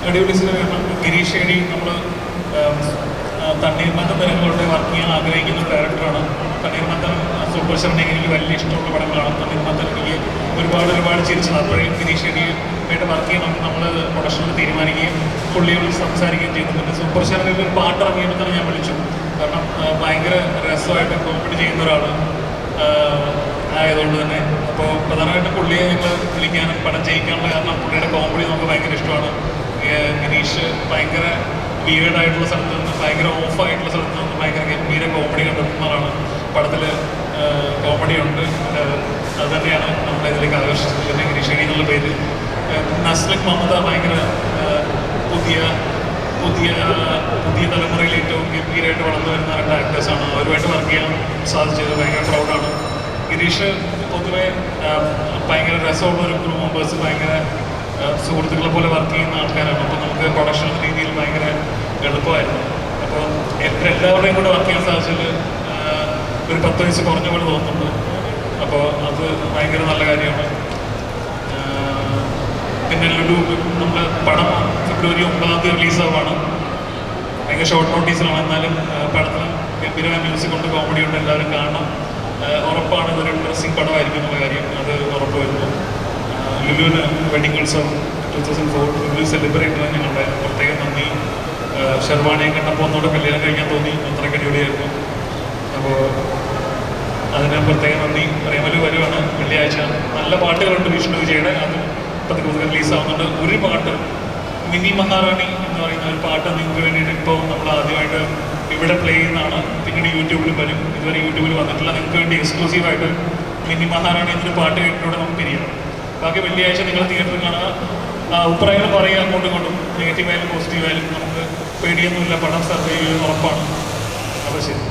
അടിപൊളി സിനിമയാണ്. ഗിരീഷ് ഷെഡി നമ്മൾ തണ്ണീർമത്തൻ നിരങ്ങളുടെ വർക്ക് ചെയ്യാൻ ആഗ്രഹിക്കുന്ന ഒരു ഡയറക്ടറാണ്. തണ്ണീർമത്തൻ സൂപ്പർ ശരണി എനിക്ക് വലിയ ഇഷ്ടമുള്ള പടങ്ങളാണ്. തണ്ണീർമത്തൻ എനിക്ക് ഒരുപാട് ചിരിച്ചത്. അപ്പോഴേ ഗിരീഷ് ഷെഡിയായിട്ട് വർക്ക് ചെയ്യണം നമ്മൾ പ്രൊഡക്ഷനിൽ തീരുമാനിക്കുകയും പുള്ളിയോട് സംസാരിക്കുകയും ചെയ്തു. പിന്നെ സൂപ്പർ ശരണയിൽ ഒരു പാട്ട് ഇറങ്ങിയപ്പോൾ തന്നെ ഞാൻ വിളിച്ചു. കാരണം ഭയങ്കര രസമായിട്ട് കോമഡി ചെയ്യുന്ന ഒരാൾ ആയതുകൊണ്ട് തന്നെ. അപ്പോൾ പ്രധാനമായിട്ടും പുള്ളിയെ ഞങ്ങൾ വിളിക്കാനും പടം ചെയ്യിക്കാനുള്ള കാരണം പുള്ളിയുടെ കോമഡി നമുക്ക് ഭയങ്കര ഇഷ്ടമാണ്. ഗിരീഷ് ഭയങ്കര വിയേർഡായിട്ടുള്ള സ്ഥലത്ത് നിന്ന് ഭയങ്കര ഓഫായിട്ടുള്ള സ്ഥലത്ത് നിന്ന് ഭയങ്കര ഗംഭീര കോമഡി കണ്ടെത്തുന്നതാണ്. പടത്തിൽ കോമഡി ഉണ്ട്. അത് തന്നെയാണ് നമ്മളെ ഇതിലേക്ക് ആകർഷിച്ചത്. പിന്നെ ഗിരീഷ് ഷെഡി എന്നുള്ള പേര്. നസ്ലിൻ മമത ഭയങ്കര പുതിയ തലമുറയിൽ ഏറ്റവും ഗംഭീരമായിട്ട് വളർന്നു വരുന്ന രണ്ട് ആക്ടേഴ്സാണ്. അവരുമായിട്ട് വർക്ക് ചെയ്യാൻ സാധിച്ചത് ഭയങ്കര പ്രൗഡാണ്. ഗിരീഷ് പൊതുവെ ഭയങ്കര രസമുള്ള ഒരു ക്രൂ മെമ്പേഴ്സ്, ഭയങ്കര സുഹൃത്തുക്കളെ പോലെ വർക്ക് ചെയ്യുന്ന ആൾക്കാരാണ്. അപ്പോൾ നമുക്ക് പ്രൊഡക്ഷൻ രീതിയിൽ ഭയങ്കര എളുപ്പമായിരുന്നു. അപ്പോൾ എല്ലാവരുടെയും കൂടെ വർക്ക് ചെയ്യാൻ സാധിച്ചത് ഒരു 10 വയസ്സ് കുറഞ്ഞ പോലെ തോന്നുന്നുണ്ട്. അപ്പോൾ അത് ഭയങ്കര നല്ല കാര്യമാണ്. പിന്നെ ലുലു നമ്മുടെ പടം ഫെബ്രുവരി 9 റിലീസാവാണ്. ഭയങ്കര ഷോർട്ട് നോട്ടീസിലാണ്. എന്നാലും പടത്തിന് ഗംഭീരമായ മ്യൂസിക് കൊണ്ട് കോമഡി കൊണ്ട് എല്ലാവരും കാണണം. ഉറപ്പാണ് ഇതൊരു ഇൻട്രസ്റ്റിംഗ് പടമായിരിക്കും എന്നുള്ള കാര്യം അത് ഉറപ്പ് വരുന്നു. ലുലുവിന് വെഡിങ് ഉത്സവം 2004 ലുലു സെലിബ്രേറ്റ് ചെയ്യാൻ ഞങ്ങളുടെ പ്രത്യേകം നന്ദി. ഷെർവാണിയെ കണ്ടപ്പോൾ ഒന്നുകൂടെ കല്യാണം കഴിക്കാൻ തോന്നി. അത്രയ്ക്ക് അടിപൊളിയായിരുന്നു. അപ്പോൾ അതിന് പ്രത്യേകം നന്ദി. പ്രേമലു വരുവാണ് വെള്ളിയാഴ്ച. നല്ല പാട്ടുകളുണ്ട് വിഷ്ണു വിജയുടെ. അത് പതുക്കെ റിലീസാവുന്നുണ്ട്. ഒരു പാട്ട് മിനി മഹാറാണി എന്ന് പറയുന്ന ഒരു പാട്ട് നിങ്ങൾക്ക് വേണ്ടിയിട്ട് ഇപ്പോൾ നമ്മൾ ആദ്യമായിട്ട് ഇവിടെ പ്ലേ ചെയ്യുന്നതാണ്. പിന്നീട് യൂട്യൂബിൽ വരും. ഇതുവരെ യൂട്യൂബിൽ വന്നിട്ടില്ല. നിങ്ങൾക്ക് വേണ്ടി എക്സ്ക്ലൂസീവായിട്ട് മിനി മഹാറാണി എന്നൊരു പാട്ട് കേട്ടിലൂടെ നമുക്ക് പിരിയാം. ബാക്കി വെള്ളിയാഴ്ച നിങ്ങൾ തിയേറ്ററിൽ കാണുക. അഭിപ്രായങ്ങൾ പറയുക അങ്ങോട്ടും ഇങ്ങോട്ടും. നെഗറ്റീവായാലും പോസിറ്റീവായാലും നമുക്ക് പേടിയൊന്നുമില്ല. പടം സർവൈവ് ചെയ്യുമെന്ന് ഉറപ്പാണ്. അപ്പോൾ ശരി.